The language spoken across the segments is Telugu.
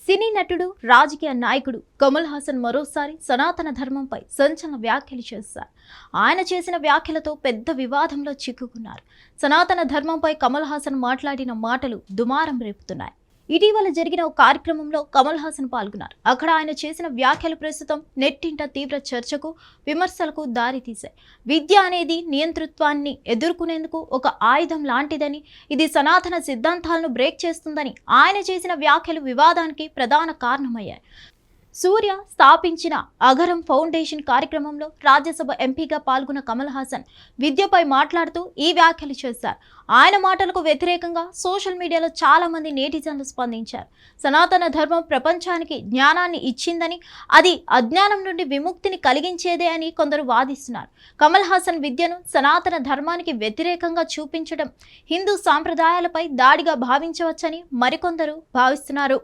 సినీ నటుడు రాజకీయ నాయకుడు కమల్ హాసన్ మరోసారి సనాతన ధర్మంపై సంచలన వ్యాఖ్యలు చేశారు. ఆయన చేసిన వ్యాఖ్యలతో పెద్ద వివాదంలో చిక్కుకున్నారు. సనాతన ధర్మంపై కమల్ హాసన్ మాట్లాడిన మాటలు దుమారం రేపుతున్నాయి. ఇటీవల జరిగిన ఒక కార్యక్రమంలో కమల్ హాసన్ పాల్గొన్నారు. అక్కడ ఆయన చేసిన వ్యాఖ్యలు ప్రస్తుతం నెట్టింట తీవ్ర చర్చకు, విమర్శలకు దారితీశాయి. విద్య అనేది నియంతృత్వాన్ని ఎదుర్కొనేందుకు ఒక ఆయుధం లాంటిదని, ఇది సనాతన సిద్ధాంతాలను బ్రేక్ చేస్తుందని ఆయన చేసిన వ్యాఖ్యలు వివాదానికి ప్రధాన కారణమయ్యాయి. సూర్య స్థాపించిన అగరం ఫౌండేషన్ కార్యక్రమంలో రాజ్యసభ ఎంపీగా పాల్గొన్న కమల్ హాసన్ విద్యపై మాట్లాడుతూ ఈ వ్యాఖ్యలు చేశారు. ఆయన మాటలకు వ్యతిరేకంగా సోషల్ మీడియాలో చాలా మంది నెటిజన్లు స్పందించారు. సనాతన ధర్మం ప్రపంచానికి జ్ఞానాన్ని ఇచ్చిందని, అది అజ్ఞానం నుండి విముక్తిని కలిగించేదే అని కొందరు వాదిస్తున్నారు. కమల్ హాసన్ విద్యను సనాతన ధర్మానికి వ్యతిరేకంగా చూపించడం హిందూ సాంప్రదాయాలపై దాడిగా భావించవచ్చని మరికొందరు భావిస్తున్నారు.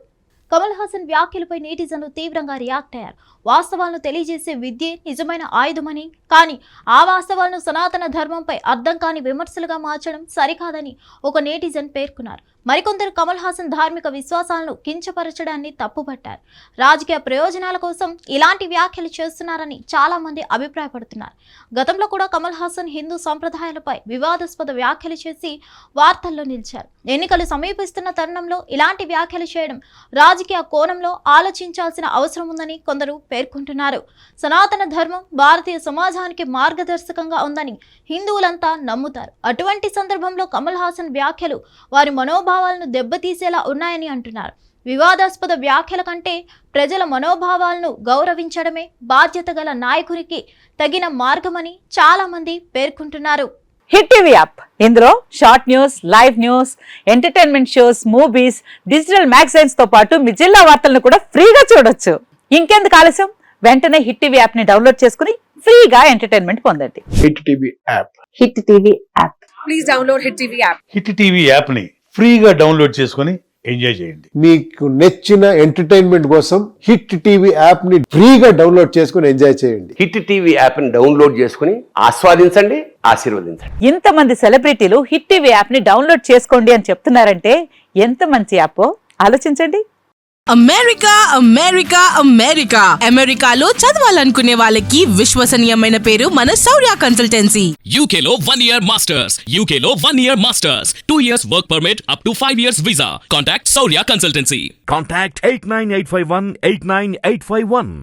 కమల్ హాసన్ వ్యాఖ్యలపై నెటిజన్లు తీవ్రంగా రియాక్ట్ అయ్యారు. వాస్తవాలను తెలియజేసే విద్యే నిజమైన ఆయుధమని, కానీ ఆ వాస్తవాలను సనాతన ధర్మంపై అర్థం కాని విమర్శలుగా మార్చడం సరికాదని ఒక నెటిజన్ పేర్కొన్నారు. మరికొందరు కమల్ హాసన్ ధార్మిక విశ్వాసాలను కించపరచడాన్ని తప్పుపట్టారు. రాజకీయ ప్రయోజనాల కోసం ఇలాంటి వ్యాఖ్యలు చేస్తున్నారని చాలా మంది అభిప్రాయపడుతున్నారు. గతంలో కూడా కమల్ హాసన్ హిందూ సంప్రదాయాలపై వివాదాస్పద వ్యాఖ్యలు చేసి వార్తల్లో నిలిచారు. ఎన్నికలు సమీపిస్తున్న తరుణంలో ఇలాంటి వ్యాఖ్యలు చేయడం రాజకీయ కోణంలో ఆలోచించాల్సిన అవసరం ఉందని కొందరు పేర్కొంటున్నారు. సనాతన ధర్మం భారతీయ సమాజానికి మార్గదర్శకంగా ఉందని హిందువులంతా నమ్ముతారు. అటువంటి సందర్భంలో కమల్ హాసన్ వ్యాఖ్యలు వారి మనోభావాలను దెబ్బతీసేలా ఉన్నాయని అంటున్నారు. వివాదాస్పద వ్యాఖ్యల కంటే ప్రజల మనోభావాలను గౌరవించడమే బాధ్యత గల నాయకునికి తగిన మార్గమని చాలా మంది పేర్కొంటున్నారు. హిట్ టీవీ యాప్, ఇందులో short news, live news, entertainment shows, movies, digital magazines తో పాటు మీ జిల్లా వార్తలను కూడా ఫ్రీగా చూడొచ్చు. ఇంకెందుకు ఆలస్యం, వెంటనే హిట్ టీవీ యాప్ ని డౌన్లోడ్ చేసుకుని ఫ్రీగా ఎంటర్టైన్మెంట్ పొందండి. Hit TV app, hit TV app, please download hit TV app. Hit TV app ని ఫ్రీగా డౌన్లోడ్ చేసుకుని ఎంజాయ్ చేయండి. మీకు నచ్చిన ఎంటర్టైన్మెంట్ కోసం హిట్ టీవీ యాప్ ని ఫ్రీగా డౌన్లోడ్ చేసుకుని ఎంజాయ్ చేయండి. హిట్ టీవీ యాప్ ని డౌన్లోడ్ చేసుకుని ఆస్వాదించండి, ఆశీర్వదించండి. ఇంతమంది సెలబ్రిటీలు హిట్ టీవీ యాప్ ని డౌన్లోడ్ చేసుకోండి అని చెప్తున్నారంటే ఎంత మంచి యాప్ ఆలోచించండి. అమెరికా అమెరికా అమెరికా అమెరికాలో చదవాలనుకునే వాళ్ళకి విశ్వసనీయమైన పేరు మన శౌర్య కన్సల్టెన్సీ. UK లో 1 year masters, UK లో 1 year masters, 2 years work permit up to 5 years visa. Contact Saurya Consultancy. Contact 89851 89851.